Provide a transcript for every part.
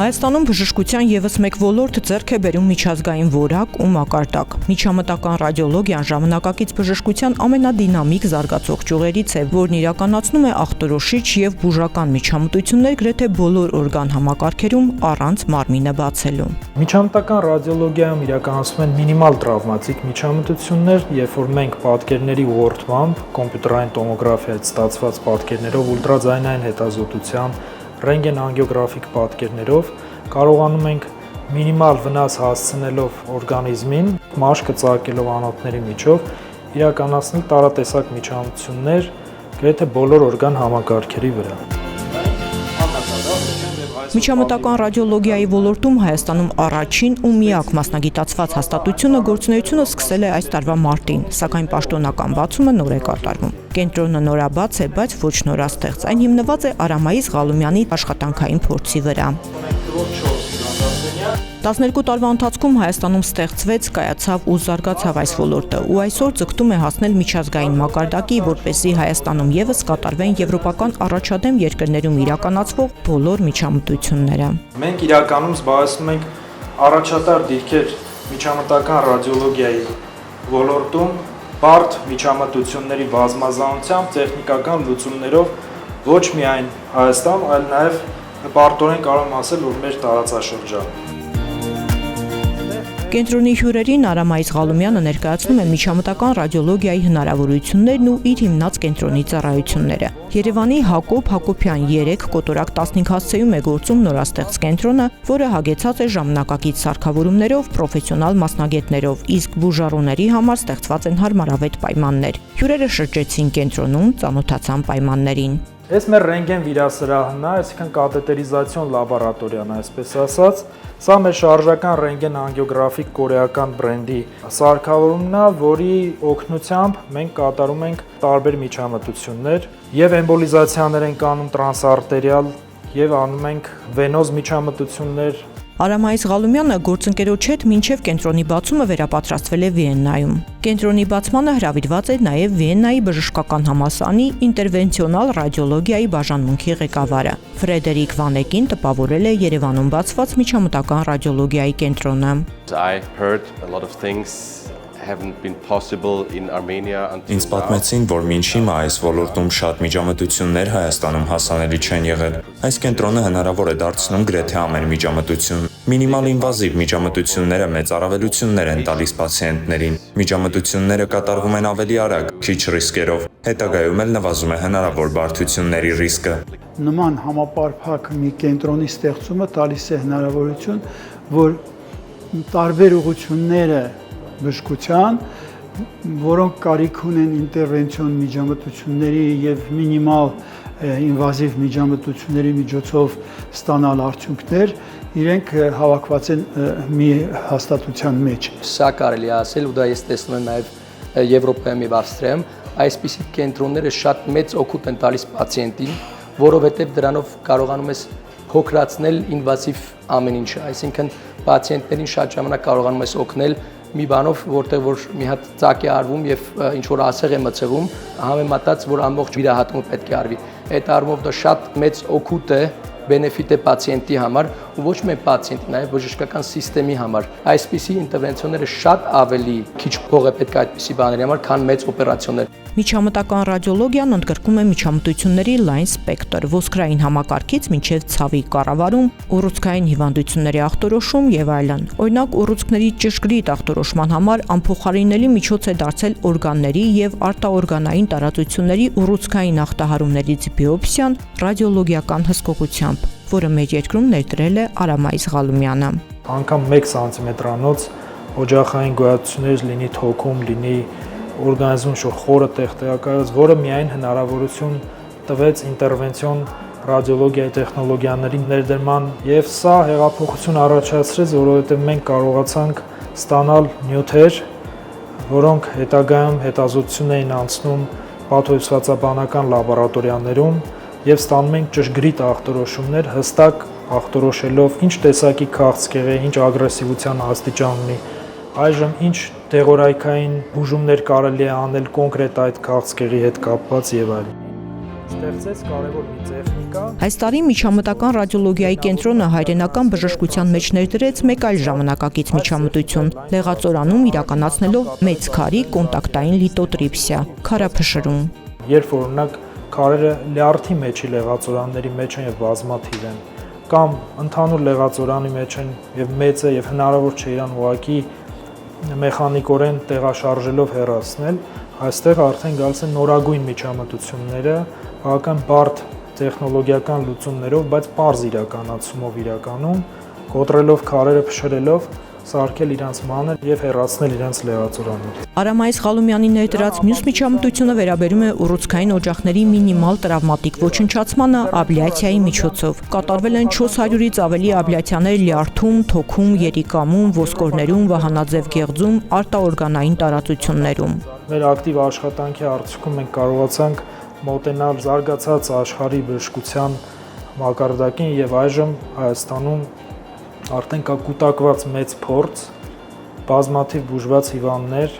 Հայաստանում բժշկության ևս մեկ ոլորտ ձեռք է բերում միջազգային որակ ու մակարդակ։ Միջամտական ռադիոլոգիան ժամանակակից բժշկության ամենադինամիկ զարգացող ճյուղերից է, որն իրականացնում է ախտորոշիչ եւ բուժական միջամտություններ գրեթե բոլոր օրգան համակարգերում առանց մարմինը բացելու։ Միջամտական ռադիոլոգիայում իրականացվում են մինիմալ տրավմատիկ միջամտություններ, երբ որ մենք պատկերների ուղղորդմամբ, կոմպյուտերային տոմոգրաֆիայից ստացված պատկերներով, ուլտրաձայնային հետազոտությամբ, ռենտգեն անգիոգրաֆիկ պատկերներով կարողանում ենք մինիմալ վնաս հասցնելով օրգանիզմին, մաշկը ծակելով անոթների միջով իրականացնել տարատեսակ միջամտություններ գրեթե բոլոր օրգան համակարգերի վրա։ Միջամտական ռադիոլոգիայի ոլորտում Հայաստանում առաջին ու միակ մասնագիտացված հաստատությունը գործունեությունը սկսել է այս տարվա մարտին, սակայն պաշտոնական բացումը նոր է կատարվում։ Կենտրոնը նորաբաց է, բայց ոչ նորաստեղծ, այն հիմնված է Արամայիս Ղալումյանի աշխատանքային փորձի վրա։ 12 տարվա ընթացքում Հայաստանում ստեղծվեց, կայացավ ու զարգացավ այս ոլորտը ու այսօր ձգտում է հասնել միջազգային մակարդակի, որպեսզի Հայաստանում ևս կատարվեն եվրոպական առաջադեմ երկրներում իրականացվող բոլոր միջամտությունները։ Մենք իրականում զբաղեցնում ենք առաջատար դիրքեր միջամտական ռադիոլոգիայի ոլորտում, բարդ միջամտությունների բազմազանությամբ, տեխնիկական լուծումներով ոչ միայն Հայաստան, այլ նաև պարտորեն կարող եմ ասել, որ մեր տարածաշրջան։ Կենտրոնի հյուրերին Արամայիս Ղալումյանը ներկայացնում է միջամտական ռադիոլոգիայի հնարավորություններն ու իր հիմնած կենտրոնի ծառայությունները։ Երևանի Հակոբ Հակոբյան 3 կոտորակ 15 հասցեում է գործում նորաստեղծ կենտրոնը, որը հագեցած է ժամանակակից սարքավորումներով, պրոֆեսիոնալ մասնագետներով, իսկ բուժառուների համար ստեղծված են հարմարավետ պայմաններ։ Հյուրերը շրջեցին կենտրոնում, ծանոթացան պայմաններին։ Այս մեր ռենտգեն վիրասրահն է, այսինքն կաթետերիզացիոն լաբորատորիան, այսպես ասած։ Սա մեր շարժական ռենտգեն անգիոգրաֆիկ կորեական բրենդի սարքավորումն է, որի օգնությամբ մենք կատարում ենք տարբեր միջամտություններ եւ էմբոլիզացիաներ ենք անում տրանսարտերիալ եւ անում ենք վենոզ միջամտություններ։ Արամայիս Ղալումյանը գործընկերոջ հետ մինչև կենտրոնի բացումը վերապատրաստվել է Վիեննայում։ Կենտրոնի բացմանը հրավիրված է նաև Վիեննայի բժշկական համալսարանի ինտերվենցիոնալ ռադիոլոգիայի բաժանմունքի ղեկավարը։ Ֆրեդերիկ Վանեկին տպավորել է Երևանում բացված միջամտական ռադիոլոգիայի կենտրոնը։ Ինձ պատմեցին, որ մինչ հիմա այս ոլորտում շատ միջամտություններ Հայաստանում հասանելի չեն եղել։ Այս կենտրոնը հնարավոր է դարձնում գրեթե ամեն միջամտություն։ Մինիմալ ինվազիվ միջամտությունները մեծ առավելություններ են տալիս պացիենտներին։ Միջամտությունները կատարվում են ավելի արագ, քիչ ռիսկերով։ Հետագայում էլ նվազում է հնարավոր բարդությունների ռիսկը։ Նման համապարփակ մի կենտրոնի ստեղծումը տալիս է հնարավորություն, որ տարբեր ուղղությունները բժշկության, որոնք կարիք ունեն ինտերվենցիոն միջամտությունների եւ մինիմալ ինվազիվ միջամտությունների միջոցով ստանալ արդյունքներ, իրենք հավաքված են մի հաստատության մեջ։ Սա կարելի է ասել, ու դա ես տեսնում եմ նաեւ Եվրոպայում եւ Ավստրիայում, այսպիսի կենտրոնները շատ մեծ օգուտ են տալիս պացիենտին, որովհետեւ դրանով կարողանում ես փոքրացնել ինվազիվ ամեն ինչը, այսինքն պացիենտներին շատ ժամանակ կարողանում ես օգնել մի բանով, որտեղ որ մի հատ ծակ է արվում եւ ինչ որ ասեղ է մցվում, համեմատած որ ամբողջ վիրահատումը պետք է արվի։ Այդ առումով դա շատ մեծ օգուտ է, բենեֆիտ է պացիենտի համար ու ոչ միայն պացիենտի, նաև բժշկական սիստեմի համար։ Այսպիսի ինտերվենցիաները շատ ավելի քիչ փող է պետք այդպիսի բաների համար, քան մեծ օպերացիաներ։ Միջամտական ռադիոլոգիան ընդգրկում է միջամտությունների լայն սպեկտր, ոսկրային համակարգից մինչև ցավի կառավարում, ուռուցքային հիվանդությունների ախտորոշում եւ այլն։ Օրինակ, ուռուցքների ճշգրիտ ախտորոշման համար անփոխարինելի միջոց է դարձել օրգանների եւ արտաօրգանային տարածությունների ուռուցքային ախտահարումներից բիոպսիան ռադիոլոգիական հսկողությամբ, որը մեր երկրում ներդրել է Արամայիս Ղալումյանը։ Անգամ 1 սանտիմետրանոց օջախային գոյացություններից լինի թոքում, լինի օրգանիզմում շուտ խորը տեղակայված, որը միայն հնարավորություն տվեց ինտերվենցիոն ռադիոլոգիայի տեխնոլոգիաների ներդրման եւ սա հեղափոխություն առաջացրեց, որովհետեւ մենք կարողացանք ստանալ նյութեր, որոնք հետագայում հետազոտություն էին անցնում պաթոհիստացաբանական լաբորատորիաներում եւ ստանում ենք ճշգրիտ ախտորոշումներ, հստակ ախտորոշելով ինչ տեսակի քաղցկեղ է, ինչ ագրեսիվության աստիճան ունի, այժմ ինչ դեղորայքային բուժումներ կարելի է անել կոնկրետ այդ քաղցկեղի հետ կապված եւ այլն։ ստեղծեց կարևոր մի տեխնիկա։ Այս տարի միջամտական ռադիոլոգիայի կենտրոնը հայրենական բժշկության մեջ ներդրեց մեկ այլ ժամանակակից միջամտություն՝ լեղածորանում իրականացնելով մեծ քարի կոնտակտային լիտոտրիպսիա՝ քարափշրում։ Երբ որ օրինակ քարերը լյարդի մեջի լեղածորանների մեջ են եւ բազմաթիվ են, կամ ընդհանուր լեղածորանի մեջ են եւ մեծ է եւ հնարավոր չէ իրան ուղղակի մեխանիկորեն տեղաշարժելով հեռացնել, այստեղ արդեն գալիս են նորագույն միջամտությունները, բավական բարդ տեխնոլոգիական լուծումներով, բայց պարզ իրականացումով իրականում, կոտրելով քարերը, փշրելով, սարքել իրանց մանր եւ հեռացնել իրանց լեղածորանները։ Արամայիս Ղալումյանի ներդրած մյուս միջամտությունը վերաբերում է ուռուցքային օջախների մինիմալ տրավմատիկ ոչնչացմանը աբլյացիայի միջոցով։ Կատարվել են 400-ից ավելի աբլյացիաներ լյարդում, թոքում, երիկամում, ոսկորներում, վահանաձև գեղձում, արտաօրգանային տարածություններում։ Մեր ակտիվ աշխատանքի արդյունքում մենք կարողացանք մոտենալ զարգացած աշխարհի բժշկության մակարդակին եւ այժմ Հայաստանում արդեն կա կուտակված մեծ փորձ, բազմաթիվ բուժված հիվանդներ,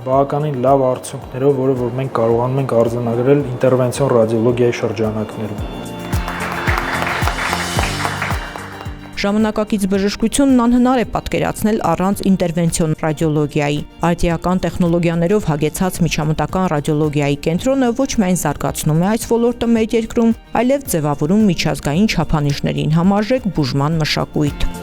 բավականին լավ արդյունքներով, որը որ մենք կարողանում ենք արձանագրել ինտերվենցիոն ռադիոլոգիայի շրջանակներում։ Ժամանակակից բժշկությունն անհնար է պատկերացնել առանց ինտերվենցիոն ռադիոլոգիայի։ Արդիական տեխնոլոգիաներով հագեցած միջամտական ռադիոլոգիայի կենտրոնը ոչ միայն զարգացնում է այս ոլորտը մեր երկրում, այլև ձևավորում միջազգային չափանիշներին համարժեք բուժման մշակույթ։